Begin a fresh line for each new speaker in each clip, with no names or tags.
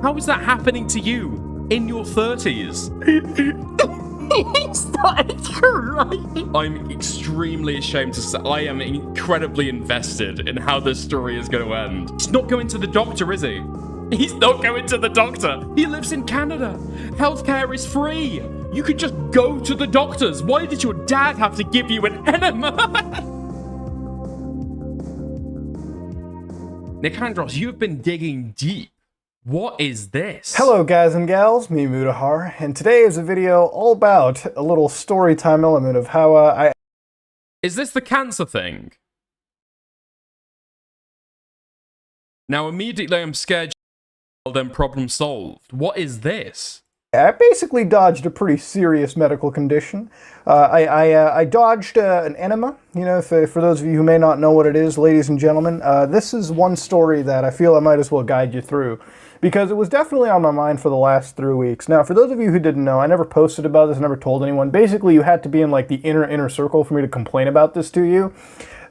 How is that happening to you in your 30s?
It's not true.
I'm extremely ashamed to say I am incredibly invested in how this story is going to end. He's not going to the doctor, is he? He's not going to the doctor. He lives in Canada. Healthcare is free. You could just go to the doctors. Why did your dad have to give you an enema? Nicandros, you've been digging deep. What is this?
Hello guys and gals, me Mutahar, and today is a video all about a little story time element of how
Is this the cancer thing? Now immediately I'm scared, then problem solved. What is this?
I basically dodged a pretty serious medical condition. I dodged an enema. You know, for those of you who may not know what it is, ladies and gentlemen, this is one story that I feel I might as well guide you through, because it was definitely on my mind for the last 3 weeks. Now, for those of you who didn't know, I never posted about this, I never told anyone. Basically, you had to be in like the inner circle for me to complain about this to you.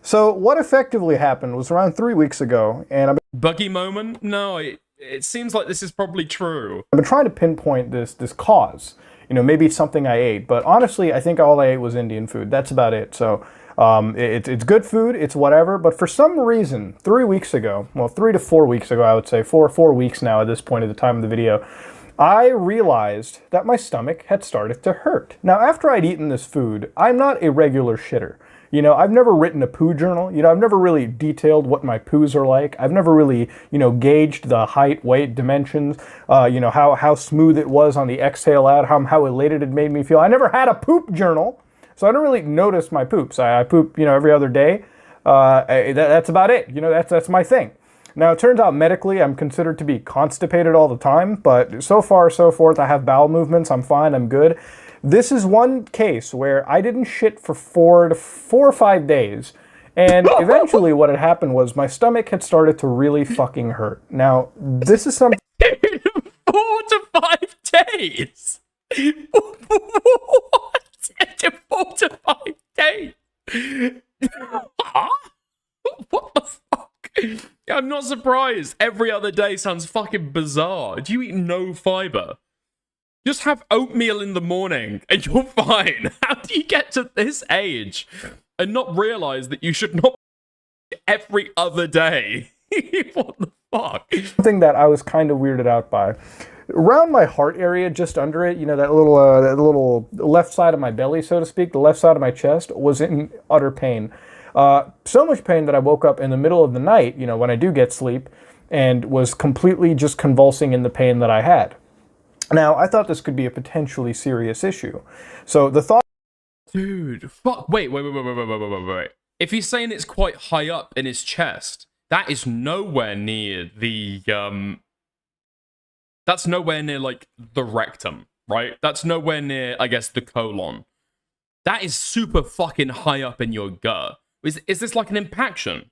So what effectively happened was around 3 weeks ago, and I've
Buggy moment? No, it seems like this is probably true.
been trying to pinpoint this cause. You know, maybe it's something I ate, but honestly, I think all I ate was Indian food. That's about it. So it's good food, it's whatever, but for some reason, 3 weeks ago, well, 3 to 4 weeks ago, I would say, 4 weeks now at this point at the time of the video, I realized that my stomach had started to hurt. Now, after I'd eaten this food, I'm not a regular shitter. You know, I've never written a poo journal. You know, I've never really detailed what my poos are like. I've never really, you know, gauged the height, weight, dimensions, you know, how smooth it was on the exhale out, how elated it made me feel. I never had a poop journal, so I don't really notice my poops. I poop, you know, every other day. That's about it. You know, that's my thing. Now, it turns out medically I'm considered to be constipated all the time, but so far, so forth, I have bowel movements, I'm fine, I'm good. This is one case where I didn't shit for 4 or 5 days, and eventually what had happened was my stomach had started to really fucking hurt. Now, this is something...
4 to 5 days? What? 4 to 5 days? Huh? What the fuck? I'm not surprised. Every other day sounds fucking bizarre. Do you eat no fiber? Just have oatmeal in the morning and you're fine. How do you get to this age and not realize that you should not every other day? What the fuck?
Something that I was kind of weirded out by. Around my heart area, just under it, you know, that little left side of my belly, so to speak, the left side of my chest was in utter pain. So much pain that I woke up in the middle of the night, you know, when I do get sleep, and was completely just convulsing in the pain that I had. Now, I thought this could be a potentially serious issue. So the thought...
Dude, fuck. Wait. If he's saying it's quite high up in his chest, that is nowhere near the, that's nowhere near, like, the rectum, right? That's nowhere near, I guess, the colon. That is super fucking high up in your gut. Is this like an impaction?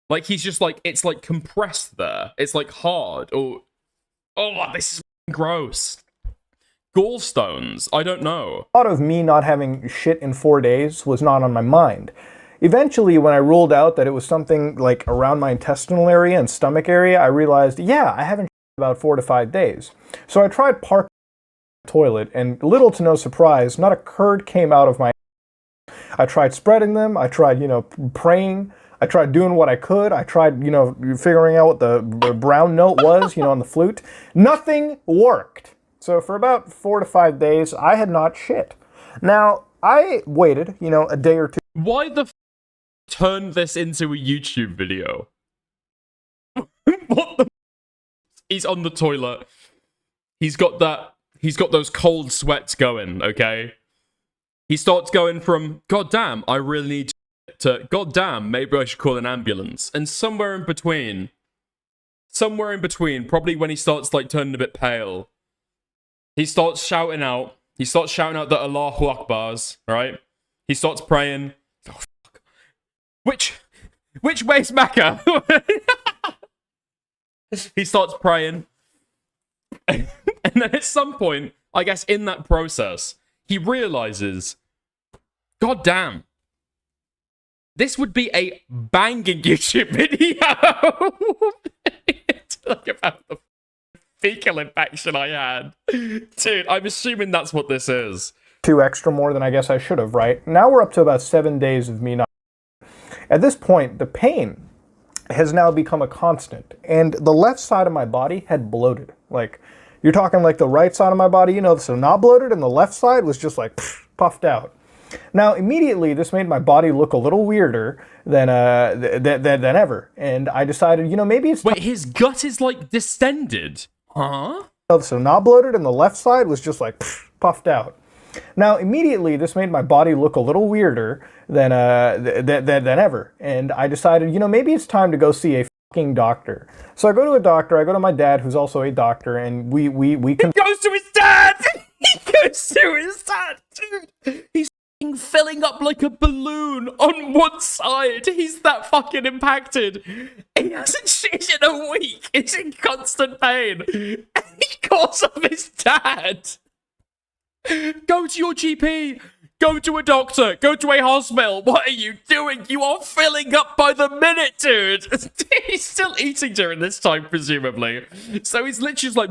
Like, he's just like, it's like compressed there. It's like hard, or... Oh, this is gross. Gallstones, I don't know.
Thought of me not having shit in 4 days was not on my mind. Eventually, when I ruled out that it was something like around my intestinal area and stomach area, I realized, yeah, I haven't shit in about 4 to 5 days. So I tried parking the toilet, and little to no surprise, not a curd came out of my... I tried spreading them, I tried, you know, praying, I tried doing what I could. I tried, you know, figuring out what the brown note was, you know, on the flute. Nothing worked. So for about 4 to 5 days, I had not shit. Now, I waited, you know, a day or two.
Why the f turn this into a YouTube video? What the f? He's on the toilet. He's got those cold sweats going, okay? He starts going from, God damn, I really need to, God damn, maybe I should call an ambulance. And somewhere in between, probably when he starts like turning a bit pale, he starts shouting out the Allahu Akbars, right? He starts praying. Oh, fuck. Which way's Mecca? He starts praying. And then at some point, I guess in that process, he realizes, God damn, this would be a banging YouTube video. Talk about the fecal infection I had. Dude, I'm assuming that's what this is.
2 extra more than I guess I should have, right? Now we're up to about 7 days of me not. At this point, the pain has now become a constant, and the left side of my body had bloated. Like, you're talking like the right side of my body, you know, so not bloated, and the left side was just like puffed out. Now, immediately, this made my body look a little weirder than ever, and I decided, you know, maybe it's...
Wait, his gut is like distended? Huh?
So not bloated, and the left side was just like puffed out. Now, immediately, this made my body look a little weirder than ever, and I decided, you know, maybe it's time to go see a fucking doctor. So I go to a doctor. I go to my dad, who's also a doctor, and we can...
He goes to his dad! He goes to his dad, dude! He's filling up like a balloon on one side. He's that fucking impacted. He hasn't shit in a week. He's in constant pain. And he calls up his dad. Go to your GP. Go to a doctor. Go to a hospital. What are you doing? You are filling up by the minute, dude. He's still eating during this time, presumably. So he's literally just like,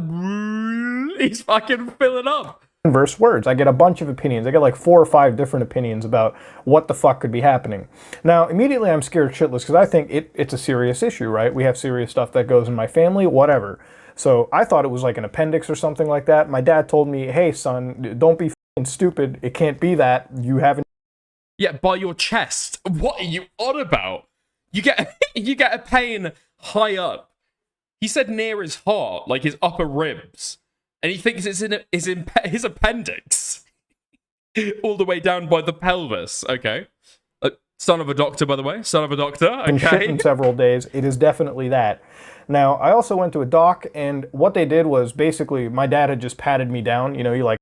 he's fucking filling up.
Converse words. I get a bunch of opinions. I get like 4 or 5 different opinions about what the fuck could be happening. Now, immediately I'm scared shitless because I think it's a serious issue, right? We have serious stuff that goes in my family, whatever. So I thought it was like an appendix or something like that. My dad told me, hey, son, don't be fucking stupid. It can't be that. You haven't...
Yeah, by your chest. What are you on about? You get a pain high up. He said near his heart, like his upper ribs. And he thinks it's in his appendix. All the way down by the pelvis. Okay. Son of a doctor, by the way. Son of a doctor. Okay.
Been shit in several days. It is definitely that. Now, I also went to a doc, and what they did was basically my dad had just patted me down. You know, he like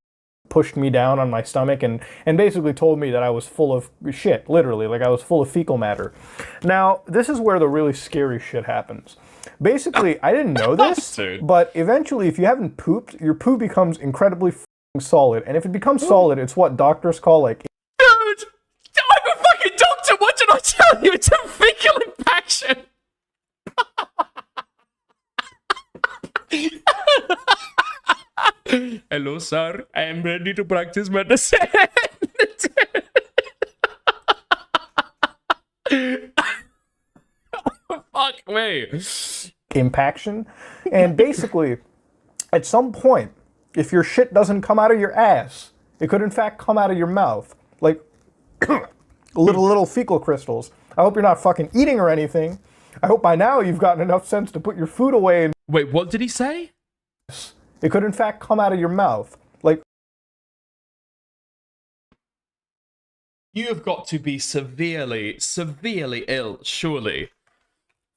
pushed me down on my stomach and basically told me that I was full of shit, literally. Like I was full of fecal matter. Now, this is where the really scary shit happens. Basically, I didn't know this, but eventually, if you haven't pooped, your poo becomes incredibly solid. And if it becomes solid, it's what doctors call like...
Dude! I'm a fucking doctor! What did I tell you? It's a fecal impaction! Hello, sir. I am ready to practice medicine. Fuck me.
Impaction. And basically, at some point, if your shit doesn't come out of your ass, it could in fact come out of your mouth. Like little fecal crystals. I hope you're not fucking eating or anything. I hope by now you've gotten enough sense to put your food away and...
Wait, what did he say?
It could in fact come out of your mouth. Like...
You have got to be severely ill, surely,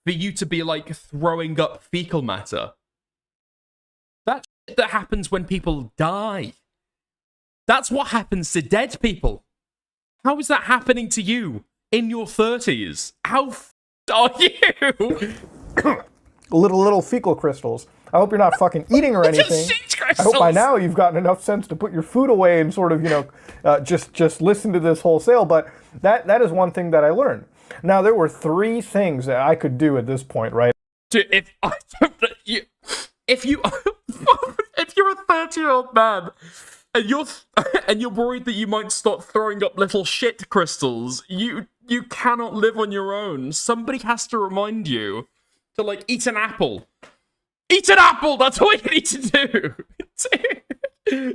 for you to be, like, throwing up fecal matter. That's shit that happens when people die. That's what happens to dead people. How is that happening to you in your 30s? How are you?
little fecal crystals. I hope you're not fucking eating or anything. I hope by now you've gotten enough sense to put your food away and sort of, you know, just listen to this wholesale. But that is one thing that I learned. Now, there were 3 things that I could do at this point, right?
Dude, if you're a 30-year-old man and you're worried that you might start throwing up little shit crystals, you cannot live on your own. Somebody has to remind you to, like, eat an apple. Eat an apple! That's all you need to do!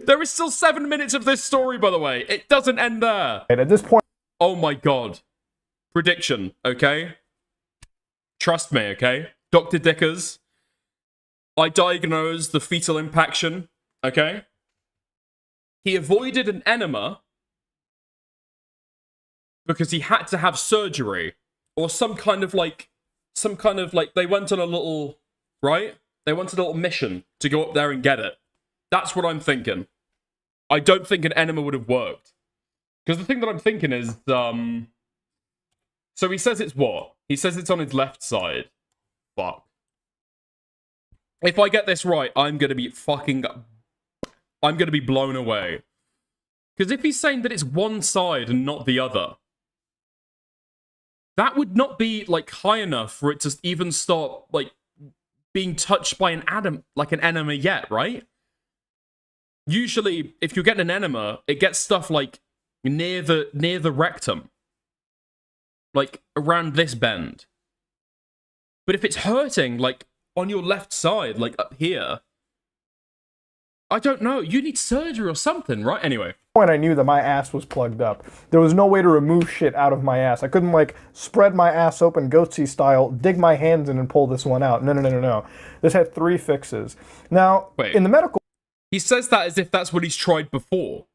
There is still 7 minutes of this story, by the way. It doesn't end there.
And at this point...
Oh my god. Prediction, okay? Trust me, okay? Dr. Dickers. I diagnosed the fetal impaction, okay? He avoided an enema because he had to have surgery. Or some kind of, like, they went on a little, right? They wanted a little mission to go up there and get it. That's what I'm thinking. I don't think an enema would have worked. Because the thing that I'm thinking is, so he says it's what? He says it's on his left side. Fuck. If I get this right, I'm going to be blown away. Because if he's saying that it's one side and not the other, that would not be, like, high enough for it to even start, like, being touched by an enema yet, right? Usually, if you're getting an enema, it gets stuff like near the rectum, like around this bend. But if it's hurting, like on your left side, like up here, I don't know. You need surgery or something, right? Anyway.
Point I knew that my ass was plugged up. There was no way to remove shit out of my ass. I couldn't like spread my ass open goatsy style, dig my hands in and pull this one out. No. This had 3 fixes. Now,
wait,
in the medical...
He says that as if that's what he's tried before.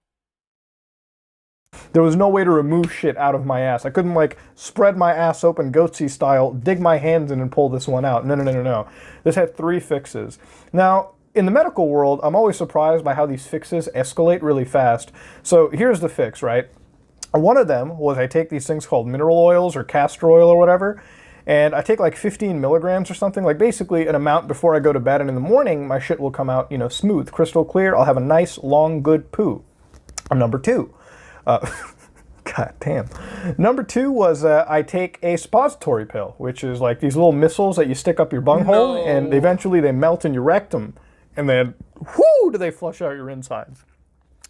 There was no way to remove shit out of my ass. I couldn't like spread my ass open goatsy style, dig my hands in and pull this one out. No. This had 3 fixes. Now, in the medical world, I'm always surprised by how these fixes escalate really fast. So here's the fix, right? One of them was I take these things called mineral oils or castor oil or whatever, and I take like 15 milligrams or something, like basically an amount before I go to bed, and in the morning my shit will come out, you know, smooth, crystal clear. I'll have a nice, long, good poo. Number 2. God damn. Number 2 was I take a suppository pill, which is like these little missiles that you stick up your bunghole, and eventually they melt in your rectum. And then, whoo, do they flush out your insides.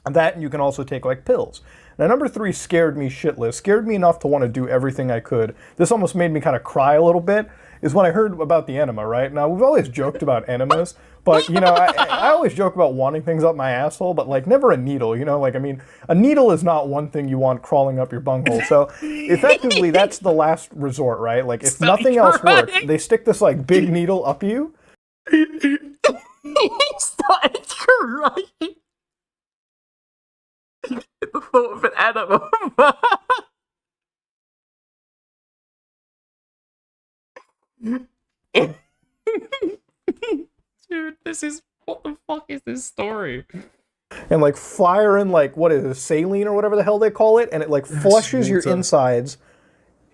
And that, and you can also take like pills. Now, number 3 scared me shitless, scared me enough to want to do everything I could. This almost made me kind of cry a little bit, is when I heard about the enema, right? Now, we've always joked about enemas, but, you know, I always joke about wanting things up my asshole, but like never a needle, you know? Like, I mean, a needle is not one thing you want crawling up your bunghole. So, effectively, that's the last resort, right? Like, if nothing else works, they stick this like big needle up you.
He started crying. The thought of an animal.
Dude, what the fuck is this story?
And like firing like, what is it, saline or whatever the hell they call it, and it like flushes your insides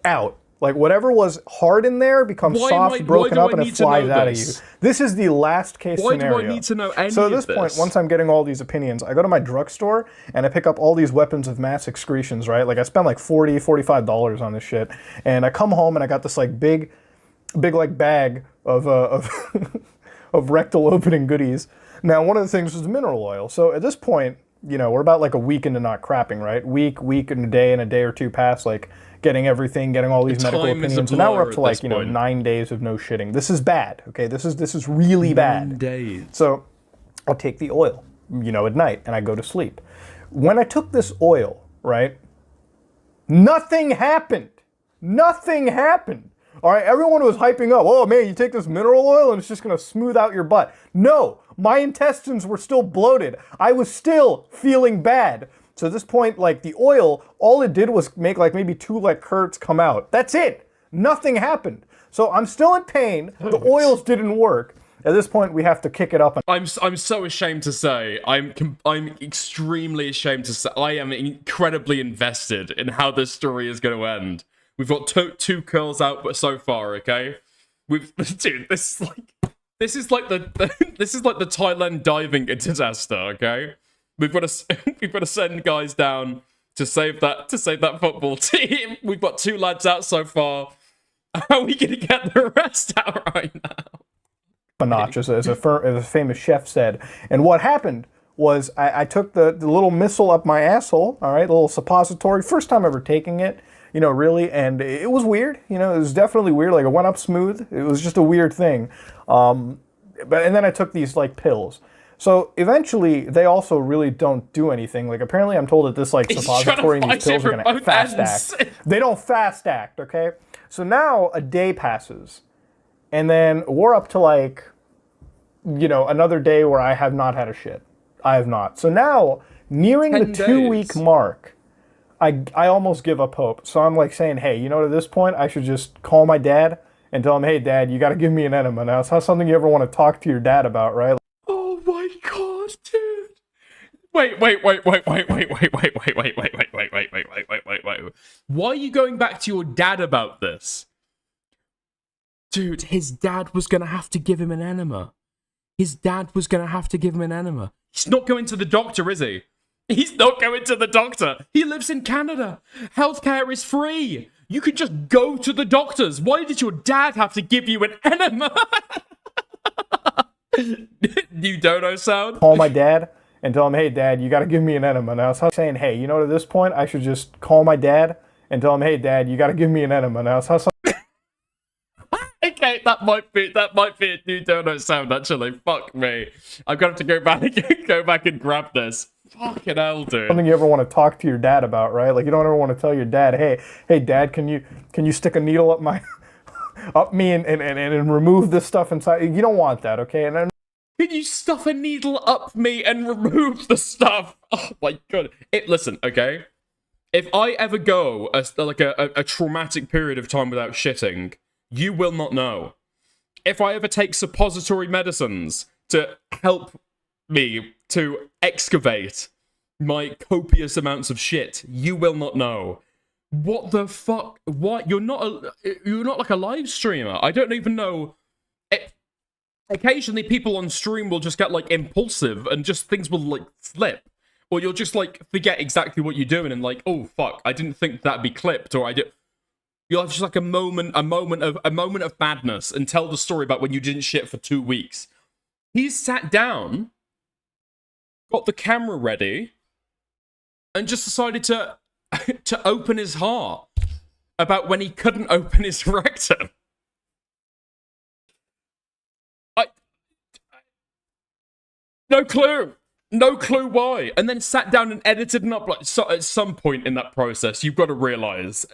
out. Like whatever was hard in there becomes soft, broken up, and it flies out of you. This is the last case scenario.
Why do I need to know any of this?
So at this point, once I'm getting all these opinions, I go to my drugstore and I pick up all these weapons of mass excretions, right? Like I spend like $40, $45 on this shit. And I come home and I got this like big like bag of of rectal opening goodies. Now, one of the things was the mineral oil. So at this point, you know, we're about like a week into not crapping, right? Week and a day or two past, like getting everything, getting all these medical opinions. And now we're up to like, you know, 9 days of no shitting. This is bad, okay? This is really bad.
9 days.
So I'll take the oil, you know, at night, and I go to sleep. When I took this oil, right, nothing happened. Nothing happened. All right, everyone was hyping up, oh man, you take this mineral oil and it's just gonna smooth out your butt. No, my intestines were still bloated. I was still feeling bad. So at this point, like the oil, all it did was make like maybe 2 like curds come out. That's it. Nothing happened. So I'm still in pain. The oils didn't work. At this point, we have to kick it up.
I'm so ashamed to say, I'm extremely ashamed to say, I am incredibly invested in how this story is going to end. We've got two curls out so far, okay? Dude, this is like the Thailand diving disaster, okay? We've got to send guys down to save that football team. We've got 2 lads out so far. How are we gonna get the rest out right now?
A notch, as a famous chef said. And what happened was I took the little missile up my asshole, all right, the little suppository, first time ever taking it, you know, really, and it was weird, you know, it was definitely weird, like it went up smooth, it was just a weird thing. And then I took these like pills. So eventually, they also really don't do anything. Like apparently, I'm told that this like suppository and these pills are gonna fast act. They don't fast act, okay? So now a day passes, and then we're up to like, you know, another day where I have not had a shit. I have not. So now, nearing the 2-week mark, I almost give up hope. So I'm like saying, hey, you know, at this point, I should just call my dad and tell him, hey, Dad, you got to give me an enema now. It's not something you ever want to talk to your dad about, right?
Oh my god, dude! Wait. Why are you going back to your dad about this? Dude, his dad was gonna have to give him an enema. His dad was gonna have to give him an enema. He's not going to the doctor, is he? He's not going to the doctor. He lives in Canada. Healthcare is free. You could just go to the doctors. Why did your dad have to give you an enema? You dono sound?
Call my dad and tell him, hey, Dad, you got to give me an enema. Now, so I'm saying, hey, you know, at this point, I should just call my dad and tell him, hey, Dad, you got to give me an enema. Now, so
Okay, that might be a new dono sound. Actually, fuck me. I'm gonna have to go back and grab this. Fucking hell, dude.
something you ever want to talk to your dad about, right? Like, you don't ever want to tell your dad, hey, Dad, can you stick a needle up my up me and remove this stuff inside? You don't want that, okay? And then
Can you stuff a needle up me and remove the stuff? Oh my god. Listen, okay? If I ever go a traumatic period of time without shitting, you will not know. If I ever take suppository medicines to help me to excavate my copious amounts of shit, you will not know. What the fuck? What? You're not like a live streamer. I don't even know. Occasionally people on stream will just get like impulsive and just things will like slip. Or you'll just like forget exactly what you're doing and like, oh fuck, I didn't think that'd be clipped, or you'll have just like a moment of madness and tell the story about when you didn't shit for 2 weeks. He's sat down, got the camera ready, and just decided to open his heart about when he couldn't open his rectum. No clue why. And then sat down and edited and uploaded. So at some point in that process, you've got to realize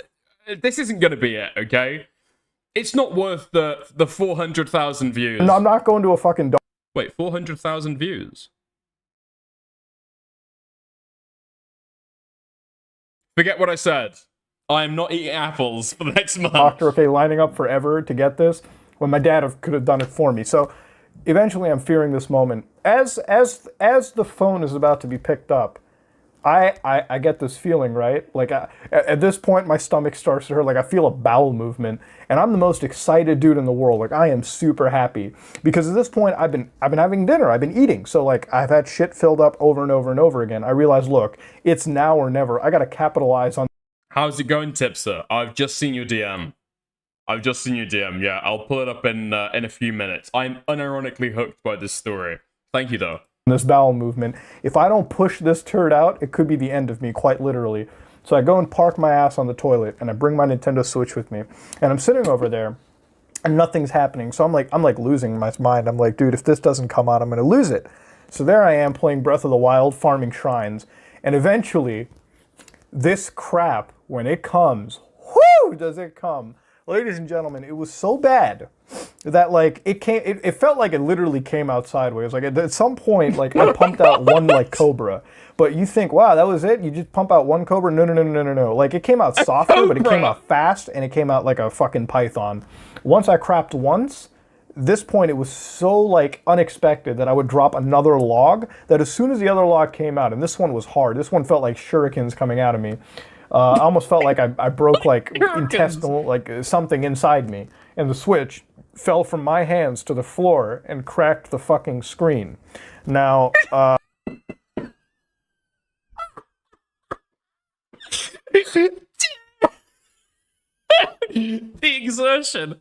this isn't going to be it, okay? It's not worth the 400,000 views.
no, I'm not going to a fucking
Wait, 400,000 views? Forget what I said. I am not eating apples for the next month.
doctor, okay, lining up forever to get this when my dad could have done it for me. So eventually I'm fearing this moment. As the phone is about to be picked up, I get this feeling, right? Like at this point, my stomach starts to hurt. Like I feel a bowel movement, and I'm the most excited dude in the world. Like I am super happy because at this point I've been having dinner. I've been eating. So like I've had shit filled up over and over and over again. I realize, look, it's now or never. I got to capitalize on.
How's it going, Tipster? I've just seen your DM. Yeah, I'll pull it up in a few minutes. I'm unironically hooked by this story. Thank you, though.
This bowel movement. If I don't push this turd out, it could be the end of me, quite literally. So I go and park my ass on the toilet, and I bring my Nintendo Switch with me, and I'm sitting over there, and nothing's happening. So I'm like losing my mind. I'm like, dude, if this doesn't come out, I'm gonna lose it. So there I am playing Breath of the Wild, farming shrines, and eventually, this crap, when it comes, whoo, does it come. Ladies and gentlemen, it was so bad that like it felt like it literally came out sideways. Like at some point, like I pumped out one like cobra, but you think, wow, that was it? You just pump out one cobra? No. Like it came out softer, but it came out fast, and it came out like a fucking python. Once I crapped once, this point it was so like unexpected that I would drop another log. That as soon as the other log came out, and this one was hard. This one felt like shurikens coming out of me. I almost felt like I broke like intestinal, like something inside me, and the Switch fell from my hands to the floor and cracked the fucking screen. Now,
The exertion.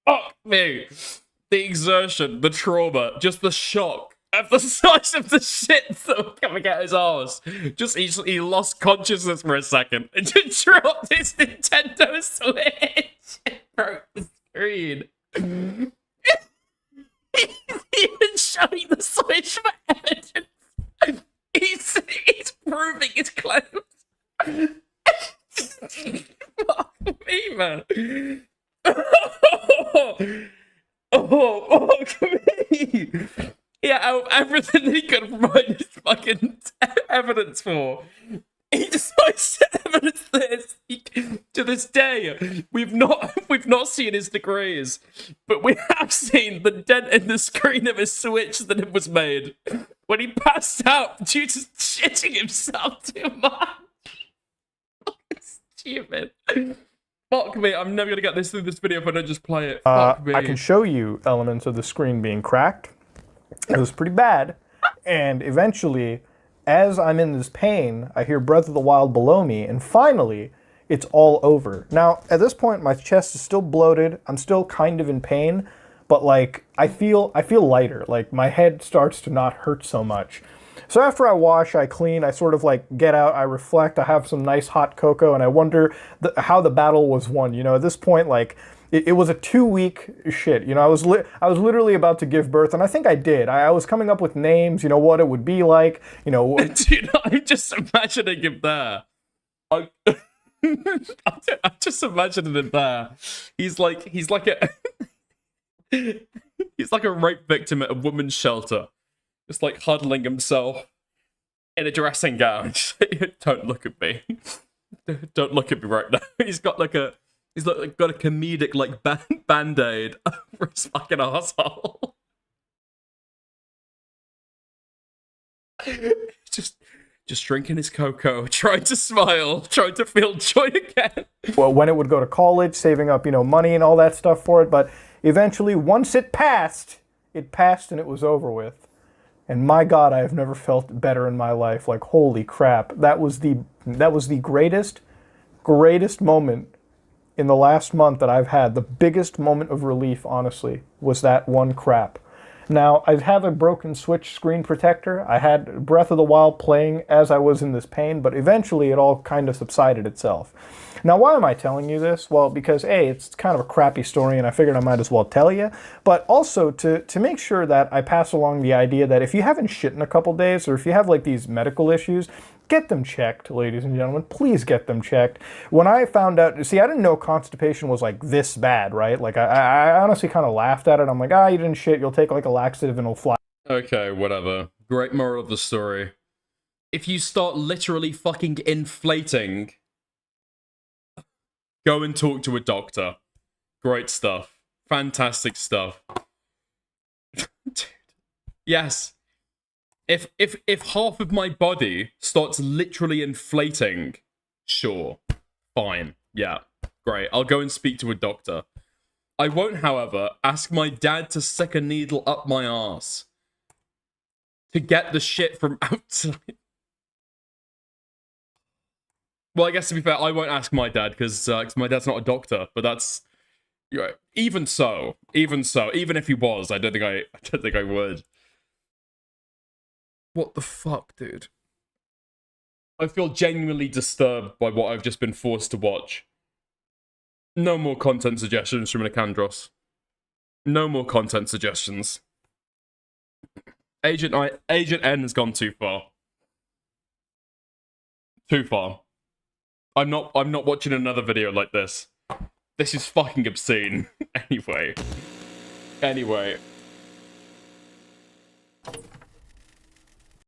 Fuck me. The exertion, the trauma, just the shock at the size of the shit that was coming out his arse. Just he lost consciousness for a second and just dropped his Nintendo Switch and broke the screen. He's even showing the Switch for evidence. He's proving his claims. Fuck me, man. Fuck me. Yeah, out of everything that he could provide his fucking evidence for, he decides to evidence this. To this day, we've not seen his degrees, but we have seen the dent in the screen of his Switch that it was made when he passed out due to shitting himself too much. Stupid. Fuck me, I'm never gonna get this through this video if I don't just play it. Fuck me.
I can show you elements of the screen being cracked. It was pretty bad, and eventually, as I'm in this pain, I hear Breath of the Wild below me, and finally, it's all over. Now, at this point, my chest is still bloated. I'm still kind of in pain, but like I feel lighter. Like my head starts to not hurt so much. So after I wash, I clean, I sort of like get out, I reflect, I have some nice hot cocoa, and I wonder how the battle was won. You know, at this point, like it was a 2-week shit. You know, I was literally about to give birth, and I think I did. I was coming up with names. You know what it would be like. You know,
dude, I'm just imagining him there. I'm just imagining him there. He's like a he's like a rape victim at a woman's shelter, just like huddling himself in a dressing gown. Don't look at me. Don't look at me right now. He's got a comedic like band-aid over his fucking asshole. Just drinking his cocoa, trying to smile, trying to feel joy again.
Well, when it would go to college, saving up, you know, money and all that stuff for it, but eventually, once it passed and it was over with. And my God, I have never felt better in my life. Like, holy crap. That was the greatest moment in the last month that I've had. The biggest moment of relief, honestly, was that one crap. Now, I have a broken Switch screen protector. I had Breath of the Wild playing as I was in this pain, but eventually it all kind of subsided itself. Now, why am I telling you this? Well, because A, it's kind of a crappy story, and I figured I might as well tell you, but also to make sure that I pass along the idea that if you haven't shit in a couple days, or if you have like these medical issues, get them checked, ladies and gentlemen. Please get them checked. When I found out, see, I didn't know constipation was like this bad, right? Like, I honestly kind of laughed at it. I'm like, you didn't shit, you'll take like a laxative and it'll fly.
Okay, whatever. Great moral of the story. If you start literally fucking inflating, go and talk to a doctor. Great stuff. Fantastic stuff. Dude. Yes. If half of my body starts literally inflating, sure. Fine. Yeah. Great. I'll go and speak to a doctor. I won't, however, ask my dad to stick a needle up my arse to get the shit from outside. Well, I guess to be fair, I won't ask my dad because my dad's not a doctor. But that's, you know, even if he was, I don't think I would. What the fuck, dude? I feel genuinely disturbed by what I've just been forced to watch. No more content suggestions from Nicandros. No more content suggestions. Agent N has gone too far. Too far. I'm not watching another video like this. This is fucking obscene. Anyway.